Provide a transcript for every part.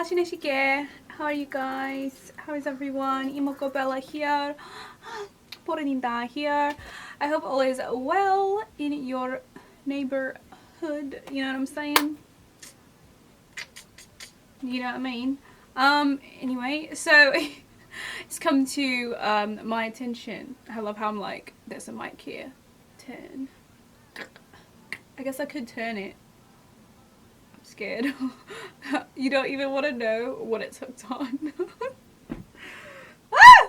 지내시게? How are you guys? How is everyone? 이모코 Bella here. 보른이다 here. I hope all is well in your neighborhood. You know what I'm saying? You know what I mean? Anyway, so it's come to my attention. I love how I'm like, there's a mic here. Turn. I guess I could turn it. I'm scared. You don't even want to know what it's hooked on. Ah!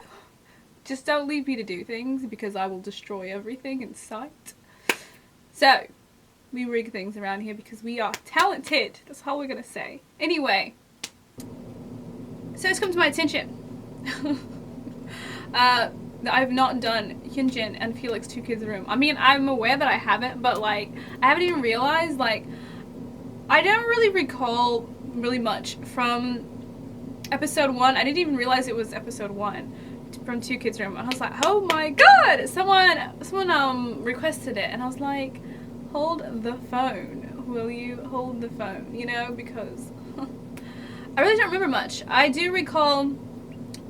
Just don't leave me to do things because I will destroy everything in sight. So, we rig things around here because we are talented. That's all we're gonna say. Anyway, so it's come to my attention. I've not done Hyunjin and Felix 2 Kids Room. I mean, I'm aware that I haven't, but like, I haven't even realized, like, I don't really recall really much from episode 1. I didn't even realize it was episode 1 from 2 Kids Room. And I was like, oh my god, someone requested it. And I was like, hold the phone. Will you hold the phone? You know, because I really don't remember much. I do recall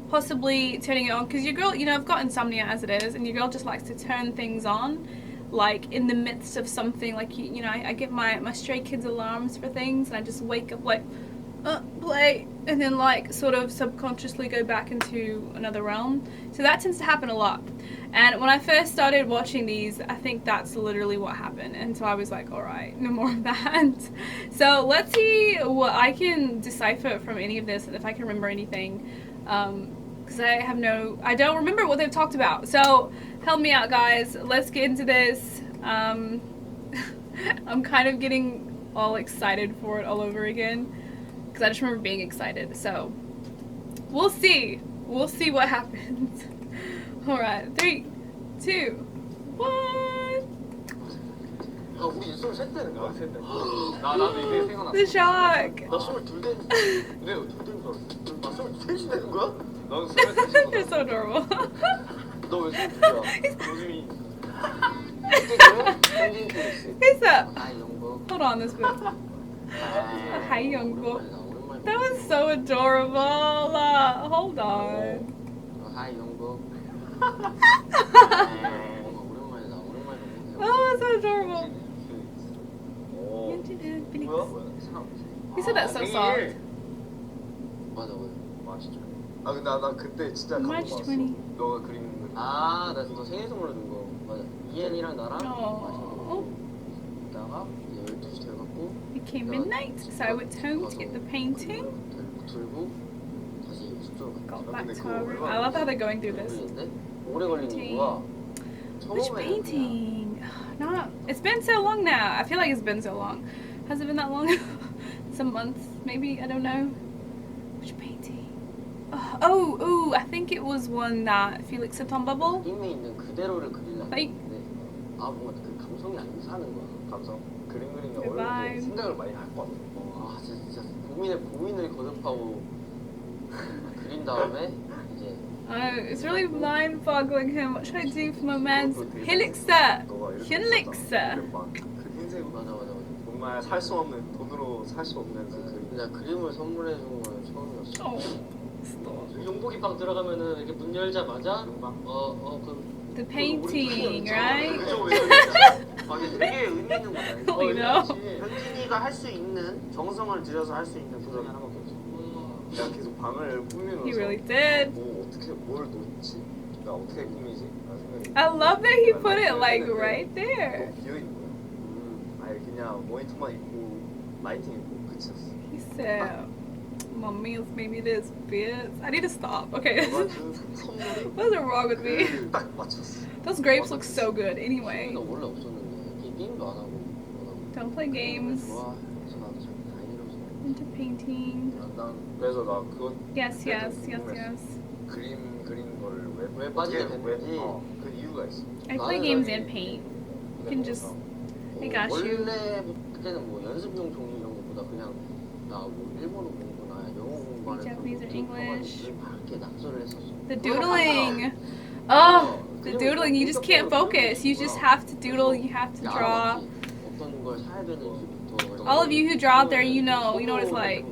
possibly turning it on because your girl, you know, I've got insomnia as it is, and your girl just likes to turn things on like in the midst of something. Like, you know, I get my Stray Kids alarms for things, and I just wake up like play, and then like sort of subconsciously go back into another realm. So that tends to happen a lot. And when I first started watching these, I think that's literally what happened. And so I was like, alright, no more of that. So let's see what I can decipher from any of this, and if I can remember anything. Because I don't remember what they've talked about. So help me out, guys. Let's get into this. I'm kind of getting all excited for it all over again because I just remember being excited. So we'll see. We'll see what happens. All right, 3, 2, 1. 우리 23대는 거야? 나도 이게 생각났어. The shock. 나 22대. 근데 어떻게 된 줄 알았어? 나 23이 되는 거야? 나도 23이. They're so adorable. 너 왜 22야? 요즘이. 현진 펠릭스. Who's that? 하이 영복. Hold on, this bit. Hi, Youngbook. That was so adorable. Hold on. 하이 영복. Oh, so adorable. 오. Felix. 뭐야? He said that so soft. 맞아. 마치 20. 아 근데 나 그때 진짜 March 감동 20. 받았어. 너가 그림. 아, 나 너 생일 선물로 준 거. 맞아. 이엔이랑 나랑 맛있는 거 이따가 12시 돼갖고 Became midnight, so I went home to get the painting. 들고 다시 숙소로 Got back to our room. I love how they're going through this. 오래 걸리는 거야. Which painting? No, it's been so long now. I feel like it's been so long. Has it been that long? Some months, maybe. I don't know. Which painting? Oh, I think it was one that Felix had on bubble. 게임에 있는 그대로를 그리려고 Like- 했는데 아 뭔가 그 감성이 안 사는 거야. 감성. 그림 그리는 게 Goodbye. 어려운데 생각을 많이 할 것 같아. 아 진짜 고민을 거듭하고 그린 다음에 이제. It's really mind-boggling him. What should I do for my man's Hyunlix? Hyunlix. 그 흰색 맞아. 정말 살 수 없는 돈으로 살 수 없는 그 그림. 그냥 그림을 선물해 준 거는 처음이었어. Oh, 용복이 방 들어가면은 이렇게 문 열자마자 the painting, right? 이게 되게 의미 있는 거다. You know? 현진이가 할 수 있는 정성을 들여서 할 수 있는 구석이 하나밖에 없어. 내가 계속 방을 꾸미면서 He really did. 뭘 놓지? 나 어떻게 꾸미지? I love that he put it like right there. 비어 있는 거야. 아예 그냥 모니터만 있고 라이팅 있고 끝이었어. He said, "Mommy, maybe this VIDS." I need to stop. Okay, what's wrong with me? 딱 맞췄어. Those grapes look so good. Anyway, 원래 없었는데 게임도 안 하고. don't play games. 좋아. 그래서 나도 좀 다행이라서. Into painting. 난 그래서 나 그거 Yes. 그림 그리는 거를 왜 빠지게 됐는지 그 이유가 있어. I play games and paint. You can just. I got you. 원래 그때는 뭐 연습용 종이 이런 거보다 그냥 나 뭐 일본어 공부나 영어 공부하는 Japanese or English. 이렇게 낙서를 했었어. The doodling. Oh, the doodling. You just can't focus. You just have to doodle. You have to draw. 어떤 걸 사야 되는지부터. All of you who draw out there, you know what it's like.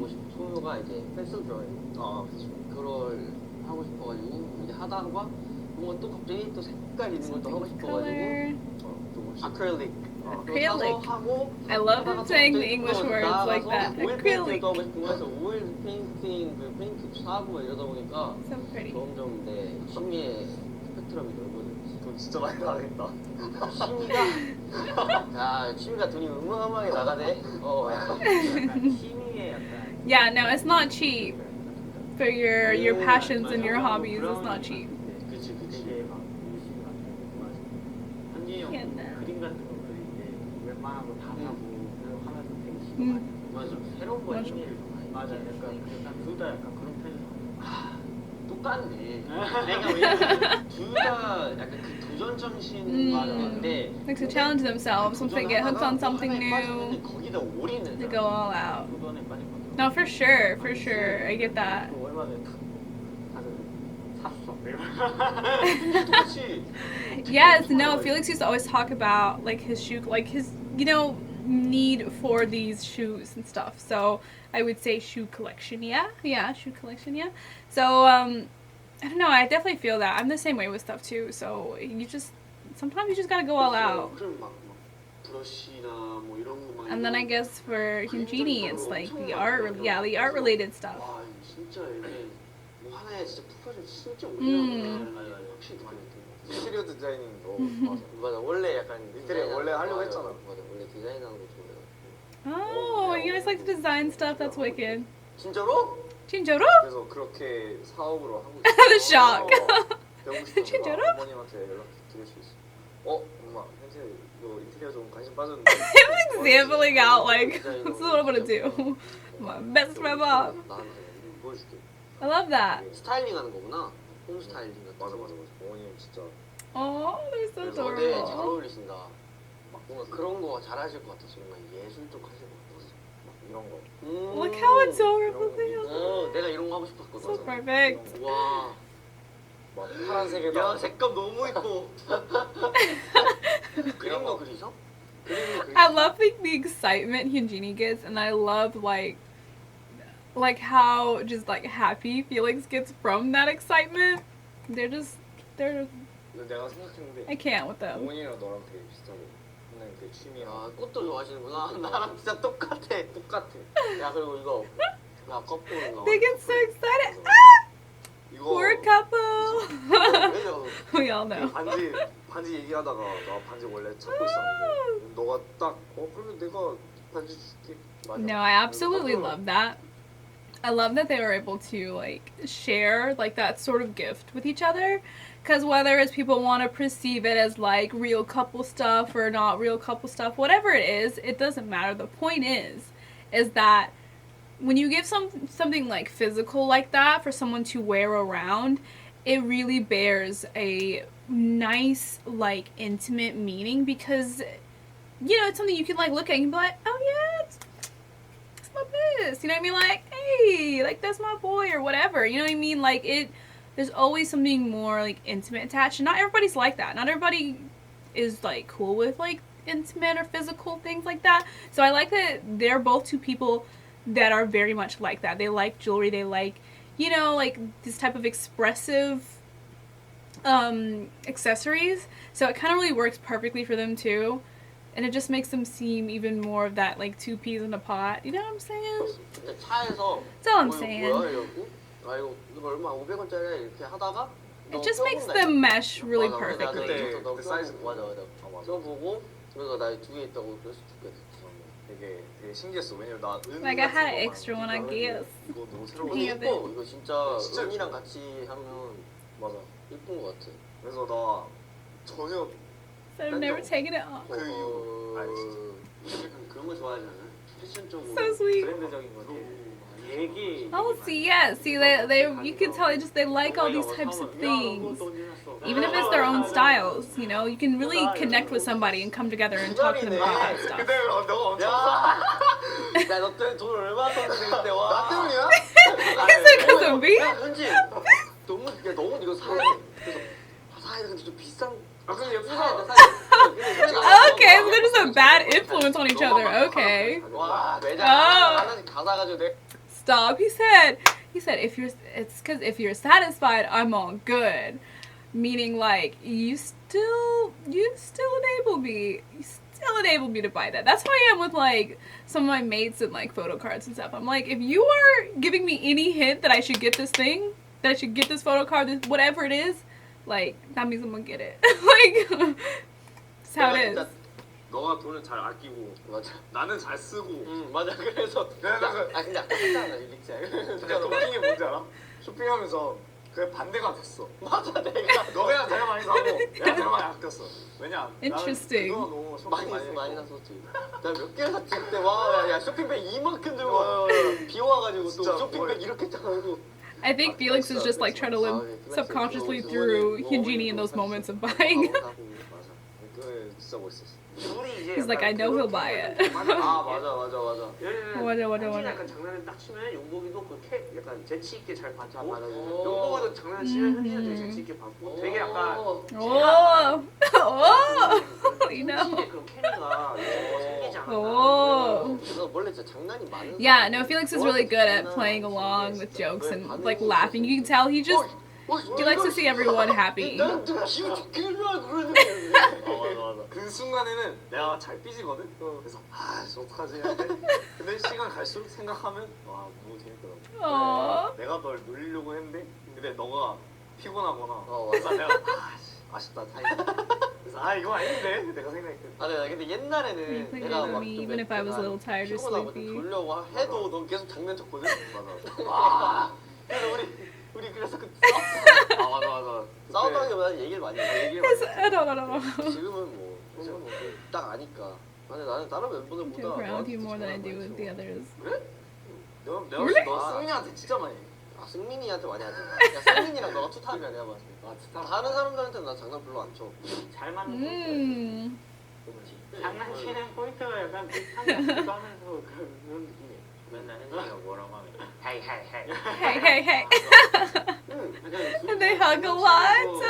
목표가 이제 패션 드로잉. 그치. 그걸 하고 싶어가지고 이제 하다가 뭔가 또 갑자기 또 색깔 있는 것도 하고 싶어가지고 또 아크릴릭. Acrylic. 하고 I love saying the English words like that. 오일 Acrylic. 페인팅도 하고 싶고 해서 오일 페인팅 그 페인트 사고 이러다 보니까 So pretty. 점점 내 취미의 스펙트럼이 넓어졌지. 돈 진짜 많이 나가겠다. 취미가 돈이 어마어마하게 나가네. 약간 취미에 약간. Yeah, no, it's not cheap. For your passions and your hobbies, it's not cheap. 그치. 되게 막 열심히 만드는 현진이 형 미안해. 그림 같은 거 그릴 때 웬만한 거 다 사고 그리고 하면서 되게 시간 음. 많이 맞아. 새로운 거에 맞아. 흥미를 좀 많이. 맞아. 약간 둘 다 약간 그런 편이야. 똑같네. 내가 왜냐면 둘 다 약간 그 도전 정신인데 Like to challenge themselves once they get hooked on something new, 거기다 올인을 to go all out. 도전에 빠진 거죠. No, for sure, for sure. I get that. 또 얼마 전에 다들 샀어. 똑같이. Yes, no, Felix used to always talk about like his shoe, like his, need for these shoes and stuff. So I would say shoe collection, yeah, shoe collection, yeah. So I don't know, I definitely feel that. I'm the same way with stuff too. So sometimes you just gotta go all out. 그럼 막 브러쉬나 뭐 이런 거 막. And then I guess for Hyunjin, it's like the art related stuff. 와 진짜 이게 뭐 하나에 진짜 푹 빠져 진짜 오래 확실히 많이 느껴. 인테리어 디자이닝도 맞아 원래 약간 인테리어 원래 하려고 했잖아. 맞아 원래 디자인하는 거 좋아해요. Oh, you guys like to design stuff? That's wicked. 진짜로? 진짜로? 그래서 그렇게 사업으로 하고 The shock. 배우고 싶은 진짜로? 거 어머님한테 연락 드릴 수 있어. 엄마 현재 너 인테리어 좀 관심 빠졌는데. I'm like sampling out like this is what I'm gonna do. My best friend Bob. 나는 보여줄게. I love that. 스타일링하는 거구나. 홈 스타일링 같은 맞아. 거. 어머님 진짜 Oh, they're so 그래서 네, 잘 adorable. 어울리신다. 막 뭔가 그런 거 잘하실 것 같아서 뭔가 예술 쪽 하실 것 같아서. 막 이런 거. Look how adorable they are. 내가 이런 거 하고 싶었거든. So perfect. 와. 막 파란색에다. 야 색감 너무 이뻐. 그림 거 그리셔? I love the excitement Hyunjin gets, and I love like how just like happy Felix gets from that excitement. They're 근데 내가 생각했는데 I can't with them. 어머니랑 너랑 되게 비슷하고 그냥 그 취미랑 아 꽃도 좋아하시는구나. 나랑 진짜 똑같아. 야 그리고 이거 나 거꾸로 나와. They get so excited. Ah, 이거 poor couple. We all know. 반지 얘기하다가 나 반지 원래 찾고 있었는데 너가 딱 그러면 내가 반지 줄게. 맞아. No, I absolutely love that. I love that they were able to like share like that sort of gift with each other, because whether it's people want to perceive it as like real couple stuff or not real couple stuff, whatever it is, it doesn't matter. The point is that when you give something like physical like that for someone to wear around, it really bears a nice like intimate meaning, because it's something you can like look at and you can be like, oh yeah, it's my biz, you know what I mean? Like, hey, like that's my boy or whatever, you know what I mean? Like there's always something more like intimate attached, and not everybody's like that. Not everybody is like cool with like intimate or physical things like that. So I like that they're both two people that are very much like that. They like jewelry, they like, like this type of expressive accessories. So it kind of really works perfectly for them too. And it just makes them seem even more of that like two peas in a pot. You know what I'm saying? 근데 차에서 That's all I'm 이거 saying. 뭐야 이러고 아 이거 얼마 500원짜리야 이렇게 하다가 It just makes them mesh really 맞아, perfectly. 그때 사이즈 맞아. 맞아. 써보고 그래서 나 두 개 있다고 그래서 두개 되게 신기했어. 왜냐면 나 Like I had an extra one, I guess. 이거 너무 새로워. 근데 Yeah, 예뻐 이거 진짜 진짜 은이랑 같이 하면 맞아. 예쁜 것 같아. 그래서 나 전혀 So I've never taken it off. 그 이유 약간 그런 거 좋아하지 않아? 패션 쪽으로 So sweet. 브랜드적인 거지. 되게 Oh, see, yeah, see, they you can tell they like all these types of things. Even if it's their own styles, you can really connect with somebody and come together and talk to them about that stuff. 근데 너가 엄청 야너 때문에 돈 얼마 썼는데 그때 와. 나 때문이야? Is it because of me? 야 현진 너무 이거 사야 돼. 그래서 사야 돼 근데 좀 비싼. 아 근데 사야 돼. Okay, so they're just a bad influence on each other. Okay. 와 매장 Oh. 하나씩 다 사가지고 내. stop. He said if you're satisfied, I'm all good. Meaning like you still enable me. You still enable me to buy that. That's how I am with like some of my mates and like photo cards and stuff. I'm like, if you are giving me any hint that I should get this thing, that I should get this photo card, this whatever it is, like that means I'm gonna get it. Like that's how it is. 너가 돈을 잘 아끼고 맞아. 나는 잘 쓰고 맞아. 그래서 근데 아까 했잖아 릴릭스야. 진짜 웃긴 게 뭔지 알아? 쇼핑하면서 그게 반대가 됐어. 맞아 내가 너가 제일 많이 사고 내가 제일 많이 아꼈어. 왜냐? Interesting. 나는 그동안 너무 쇼핑 많이 샀었지. 나 몇 개 샀지 그때 와 쇼핑백 이만큼 들고 와. 비 와가지고 또 진짜 쇼핑백 이렇게 짜고. I think Felix is just like trying to live subconsciously through Hyunjin in those moments of buying. 맞아. 그게 진짜 멋있었어. He's like, I know he'll buy it. 아 맞아. 맞아. 약간 장난을 딱 치면 용복이도 그렇게 약간 재치 있게 잘 받고 맞아. 용복이도 장난을 치면 현진이도 되게 재치 있게 받고 되게 약간 Oh, you know. 그런 케미가 생기지 않았나. Oh. 그래서 원래 진짜 장난이 많은. Yeah, no, Felix is really good at playing along with jokes and like laughing. You can tell he likes to see everyone happy. 난또 기분 좋게라 그러는 맞아. 그 순간에는 내가 잘 삐지거든. 그래서 어떡하지? 근데 시간 갈수록 생각하면 와 너무 재밌더라고. 내가 널 놀리려고 했는데 근데 너가 피곤하거나 그래서 내가 아쉽다 다행이다. 그래서 이거 아닌데 내가 생각했거든. 네, 근데 옛날에는 내가 막 Even if I was a little tired or 피곤하고 sleepy. 졸려고 해도 넌 계속 장난쳤거든. 맞아. 그래서 우리 그래서 그 맞아. 싸우다기보다는 얘기를 많이 해. I don't. 지금은 뭐 딱 아니까. 근데 나는 다른 멤버들보다 Joke around with you more than I do with the others. 그래? 내가 Really? 너 승민이한테 진짜 많이 해. 승민이한테 많이 하지. 야 승민이랑 너가 투탑이야 내가 봤을 때. 다른 사람들한테는 나 장난 별로 안 쳐. 잘 맞는 포인트. 장난치는 포인트가 약간 비슷한 것 같기도 하면서 그런 느낌이에요. 맨날 현진이가 뭐라고 하면 헤이. Hey. And they hug a lot.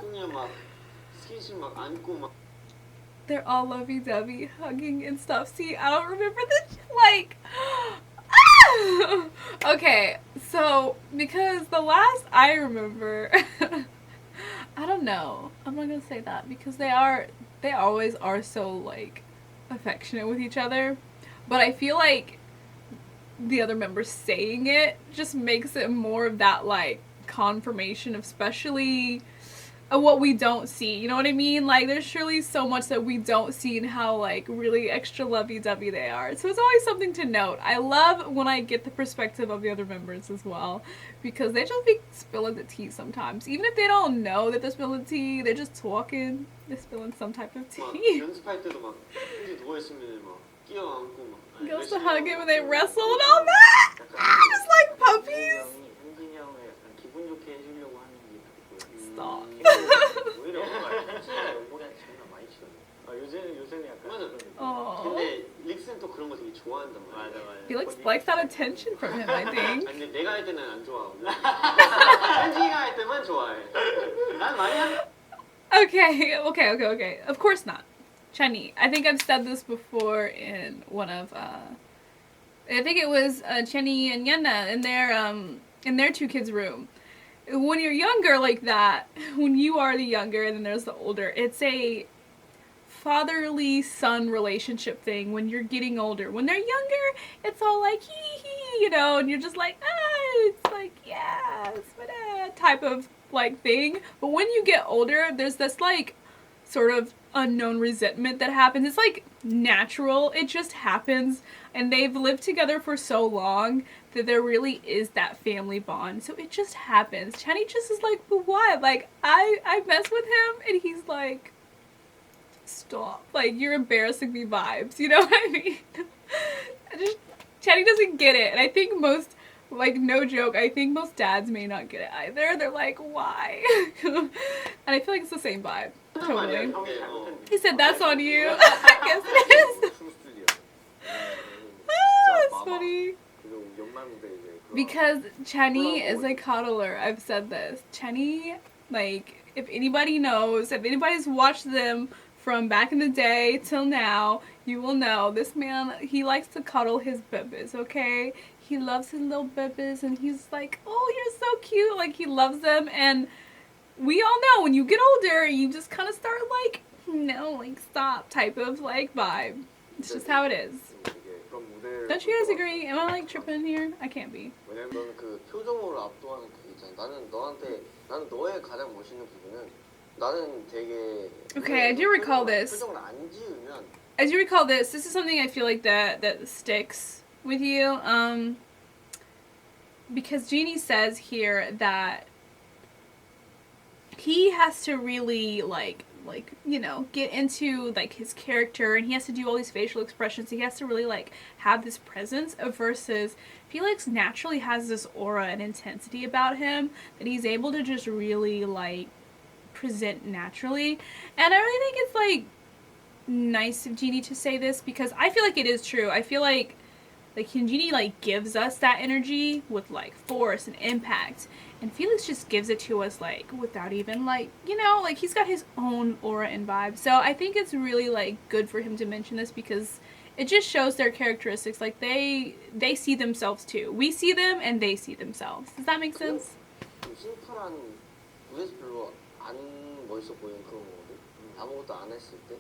승민이 막 스킨십 막 안고 막. They're all lovey-dovey, hugging and stuff. See, I don't remember this. Like, okay, so because the last I remember, I don't know. I'm not gonna say that because they always are so like affectionate with each other, but I feel like the other members saying it just makes it more of that like confirmation of especially what we don't see, you know what I mean? Like there's surely so much that we don't see and how like really extra lovey-dovey they are. So it's always something to note. I love when I get the perspective of the other members as well because they just be spilling the tea sometimes. Even if they don't know that they're spilling tea, they're just talking, they're spilling some type of tea. 연습할 때도 막 혼자 누워 있으면 막 끼어안고 막. Goes to hug him and they wrestle and all that. Just like puppies. 현진이 형을 약간 기분 좋게 해주려고 하는 게 Stop. 오히려 현진이가 연봉이한테 장난 많이 치거든. 요새는 약간 맞아. Oh. 근데 릭스는 또 그런 거 되게 좋아한단 말이야. 맞아. Felix likes that attention from him, I think. 아니 근데 내가 할 때는 안 좋아하고 현진이가 할 때만 좋아해. 난 많이 한. Okay. Of course not. Chenny. I think I've said this before in one of I think it was Chenny and Yenna in their two kids' room. When you're younger like that, when you are the younger and then there's the older, it's a fatherly son relationship thing when you're getting older. When they're younger, it's all like hee, you know, and you're just like, it's like, yeah, it's type of like thing. But when you get older, there's this like sort of unknown resentment that happens. It's like natural. It just happens. And they've lived together for so long that there really is that family bond. So it just happens. Channy just is like, but why? Like, I mess with him and he's like, stop. Like, you're embarrassing me vibes. You know what I mean? Channy doesn't get it. And I think most, like, no joke, I think most dads may not get it either. They're like, why? And I feel like it's the same vibe. Totally. He said, that's on you. I guess it is. That's funny. Because Chenny is a cuddler. I've said this. Chenny, like, if anybody knows, if anybody's watched them from back in the day till now, you will know this man, he likes to cuddle his bebes, okay? he loves his little babies, and he's like, oh, you're so cute. Like, he loves them, and we all know when you get older, you just kind of start like, no, like, stop type of like vibe. It's just how it is. Don't you guys agree? Am I like tripping here? I can't be. 왜냐면 너는 그 표정으로 압도하는 그게 있잖아. 나는 너의 가장 멋있는 부분은 나는 되게 Okay, I do recall this. 표정을 안 지으면 I do recall this. This is something I feel like that sticks with you. Because Jeannie says here that he has to really like you know, get into like his character, and he has to do all these facial expressions. He has to really like have this presence versus Felix naturally has this aura and intensity about him that he's able to just really like present naturally. And I really think it's like nice of Jeannie to say this, because I feel like it is true. I feel like Hyunjin like gives us that energy with like force and impact, and Felix just gives it to us like without even like, you know, like he's got his own aura and vibe. So I think it's really like good for him to mention this, because it just shows their characteristics. Like they see themselves too. We see them and they see themselves. Does that make sense? 심플한 무대에서 별로 안 멋있어 보이는 그런 거거든. 아무것도 안 했을 때.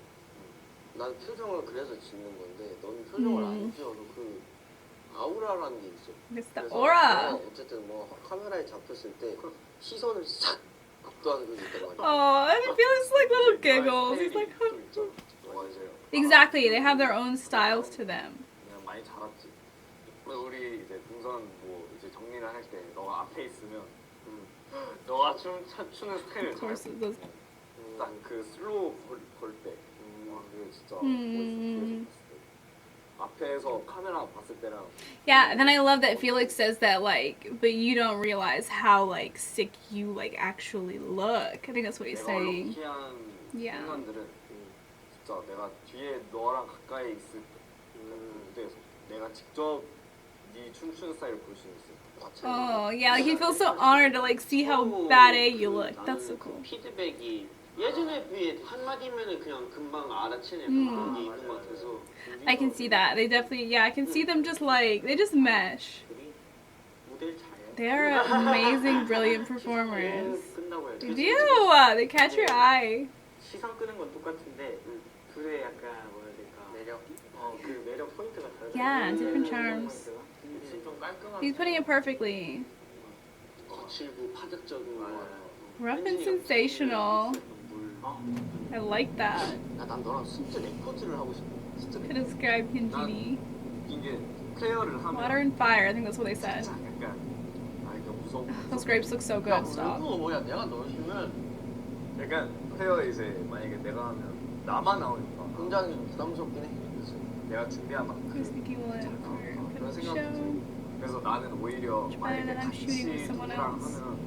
난 표정을 그래서 짓는 건데 너는 표정을 안 지어도 그 아우라라는 게 있어. It's the aura. 어쨌든 뭐 카메라에 잡혔을 때 시선을 싹 압도하는 그게 있단 말이야. Oh, and Felix like little giggles. He's like, exactly. They have their own styles to them. 그냥 많이 자랐지. 우리 이제 동선 뭐 이제 정리를 할 때 너가 앞에 있으면 너가 추는 스타일을 잘 딱그 슬로우 걸 때. 그게 진짜 멋있어. 앞에서 카메라 봤을 때랑. Yeah, and then I love that Felix says that like, but you don't realize how like sick you like actually look. I think that's what he's saying. Yeah. 순간들은 진짜 내가 뒤에 너랑 가까이 있을 때 무대에서 내가 직접 네 춤추는 스타일을 볼 수 있어. Oh yeah, like he feels so honored to like see how bad you look. That's so cool. 피드백이 예전에 비해 한마디면은 그냥 금방 알아채는 그런 게 있는 것 같아서. I can see that. They definitely, yeah, I can see them just like, they just mesh. They are amazing, brilliant performers. They do! They catch your eye. 시선 끄는 건 똑같은데 둘의 약간 뭐라 해야 될까? 매력. 그 매력 포인트가 다르다. Yeah, different charms. He's putting it perfectly. 거칠고 파격적인 Rough and sensational. I like that. 난 너랑 진짜 레코드를 하고 싶어. To describe Hyunjin. 이게 클레어를 하면 Water and fire, I think that's what they said. 약간 이거 무서워. Those grapes look so good. Stop. 뭐야? 내가 넣으시면 약간 클레어 이제 만약에 내가 하면 나만 나오니까 굉장히 좀 부담스럽긴 해. 그치? 내가 준비한 막 Who's thinking will it 그런 for the 생각도 show? 들고 그래서 나는 오히려 Better 만약에 than I'm 같이 shooting with someone 누구랑 else. 하면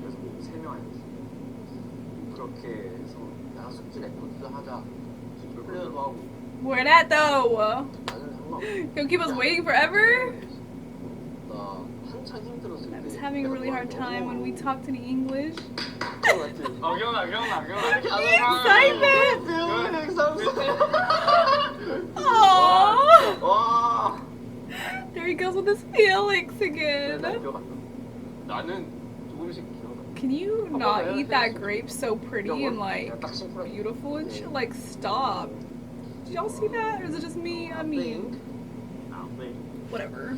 그래서 세 명 아니었어. 그렇게 해서 야 숙지 레코드 하자. 플레이어도 하고. Where that though? 나는 상관. Gonna keep us waiting forever? 나 한창 힘들었을 때. I was having a really hard time when we talked in English. 기억나. Excitement! 와. Aww! There he goes with his Felix again. 나는 조금씩 기억나. Can you not eat that grape so pretty and like beautiful and shit? Like stop. Did y'all see that? Or is it just me? I mean, whatever.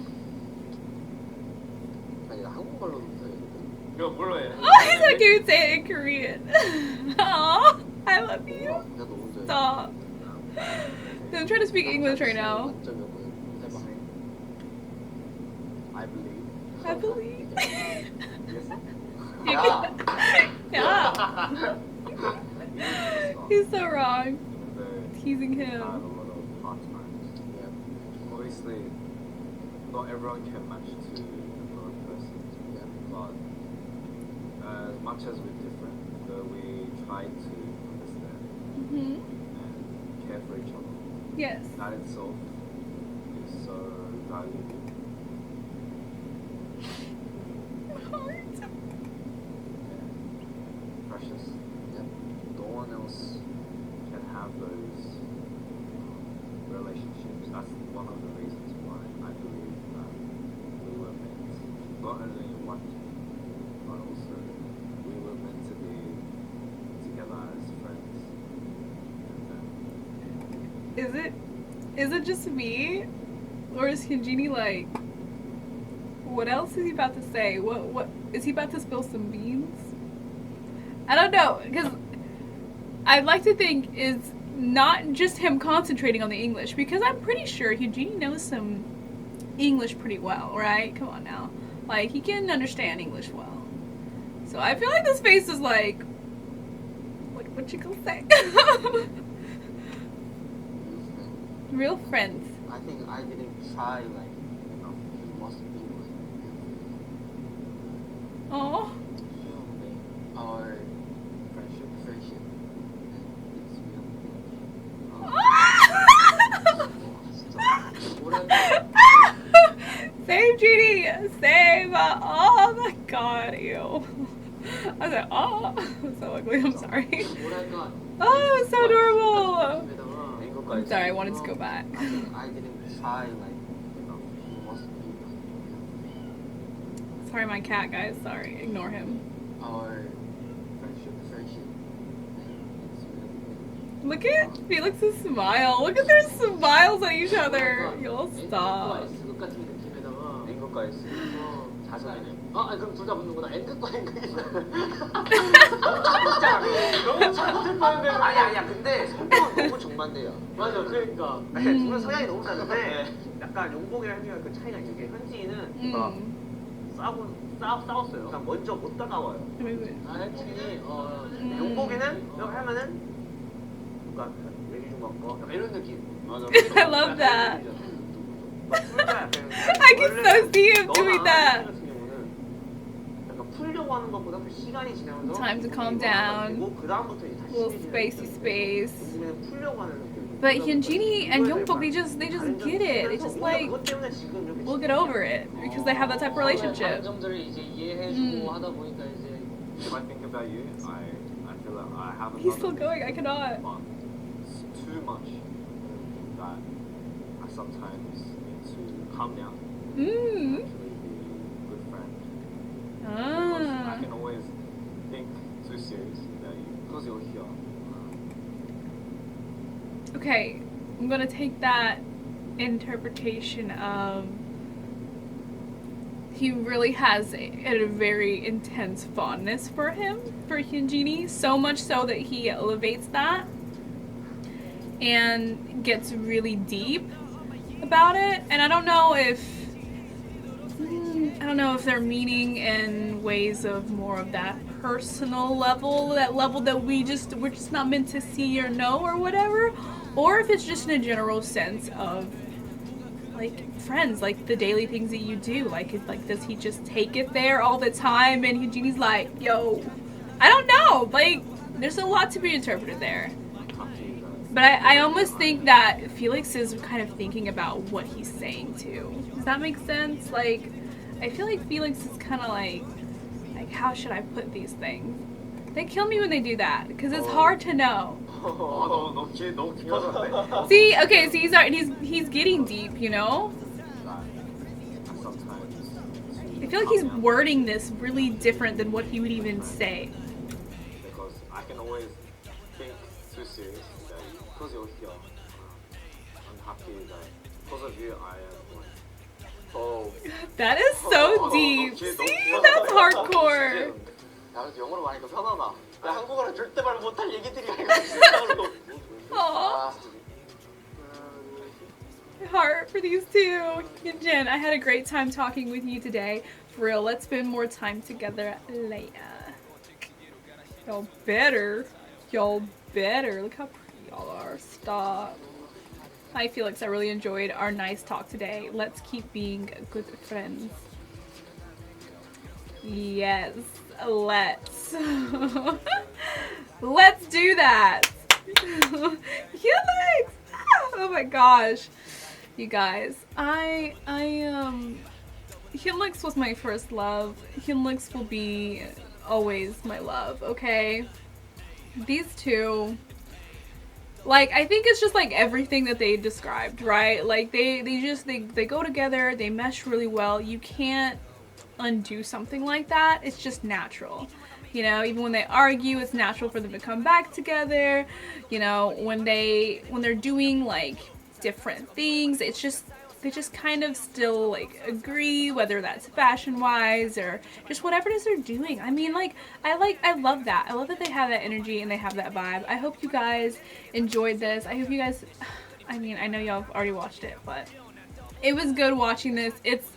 아니 나 한국말로 못하겠는데. 이거 뭘로 해? Oh, he's like you would say it in Korean. Aw, I love you. 야 너 혼자. Stop. I'm trying to speak English right now. 만점이었거든. 해봐. I believe. I believe. Yes. Yeah. He's so wrong. Teasing Had a him. lot of hard times. Yeah. Obviously, not everyone can match to another person. Yeah. But as much as we're different, we try to understand and care for each other. Yes. That itself is so valuable. Precious. Yep. No one else can have those relationships. That's one of the reasons why I believe that we were meant, not only one, but also we were meant to be together as friends. Is it just me, or is Hyunjin like? What else is he about to say? What is he about to spill some beans? I don't know, because I'd like to think it's not just him concentrating on the English, because I'm pretty sure Hyunjin knows some English pretty well, right? Come on now, like he can understand English well. So I feel like this face is like, what you gonna say? Real friends. I think I didn't try like enough. You must be like Oh. our friendship. It's real. Save Genie! Save! Oh my god, ew. I was like, oh, I'm so ugly, I'm sorry. Oh, it was so adorable! I'm sorry, I wanted to go back. I think I didn't try like enough. You must be like Sorry, my cat, guys, sorry. Ignore him. our friendship. It's real. Look at Felix's smile. Look at their smiles at each other. You'll stop. N과 S 자전이네. 아, 그럼 둘 다 붙는구나. N극과 N극이네. 너무 잘못할 뻔했는데. 아니야. 근데 성격은 너무 정반대야. 맞아, 그러니까. 둘은 성향이 너무 다른데 약간 용복이랑 현진이랑 그 차이가 있는 게 현진이는 막 싸웠어요. 그러니까 먼저 못 다가와요. 현진이 용복이는 이렇게 하면은 그러니까 얘기 좀 바꿔. 약간 이런 느낌. 맞아. I love that. I I can so see him doing that. 풀려고 하는 것보다 시간이 지나면서 Time to calm down. 그다음부터 이제 다시 Little spacey space. 풀려고 하는 느낌. But Hyunjin and Yoongbok, they just get it. It's just like we'll get over it because they have that type of relationship. 점들을 이제 이해해주고 하다 보니까 이제. If I think about you, I feel like I have He's still going. I cannot. but it's too much that I sometimes need to calm down. Mmm. Actually be a good friend. Because I Ah. can always think too seriously about you because you're here. Okay, I'm gonna take that interpretation of he really has a very intense fondness for him, for Hyunjin, so much so that he elevates that and gets really deep about it. And I don't know if they're meaning in ways of more of that personal level, that level that we're just not meant to see or know or whatever, or if it's just in a general sense of like friends, like the daily things that you do. Like does he just take it there all the time and Hyunjin's like, yo, I don't know. Like there's a lot to be interpreted there. But I almost think that Felix is kind of thinking about what he's saying too. Does that make sense? Like I feel like Felix is kind of like how should I put these things? They kill me when they do that because it's hard to know. 너무 깊어졌네. See, okay, so he's getting deep, you know? Sometimes I feel like he's wording this really different than what he would even say. because I can always think too seriously that because you're here, I'm happy that because of you I am like, oh. That is so deep. See, that's hardcore. 야, 영어로 말하니까 편하다. 나 한국어로 절대 말 못할 얘기들이야 이거 진짜로. Aww. My heart for these two. Hyunjin, I had a great time talking with you today. For real, let's spend more time together later. Y'all better. Look how pretty y'all are. Stop. Hi Felix, I really enjoyed our nice talk today. Let's keep being good friends. Yes, let's. Let's do that. Hyunlix! Oh my gosh. You guys, Hyunlix was my first love. Hyunlix will be always my love, okay? These two, Like, I think it's just like everything that they described, right? Like they go together, they mesh really well. You can't undo something like that. It's just natural. You know, even when they argue, it's natural for them to come back together. You know, when they're doing like different things, it's just they just kind of still like agree, whether that's fashion wise or just whatever it is they're doing. I mean, like I love that. I love that they have that energy and they have that vibe. I hope you guys enjoyed this. I hope you guys, I mean, I know y'all have already watched it, but it was good watching this. It's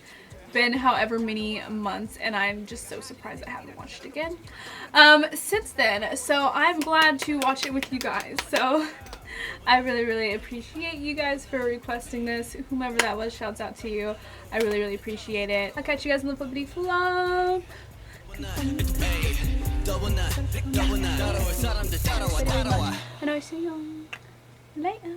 been however many months and I'm just so surprised I haven't watched it again since then, so I'm glad to watch it with you guys. So I really appreciate you guys for requesting this. Whomever that was, shouts out to you. I really appreciate it. I'll catch you guys in the flippity flop. And I'll see you later.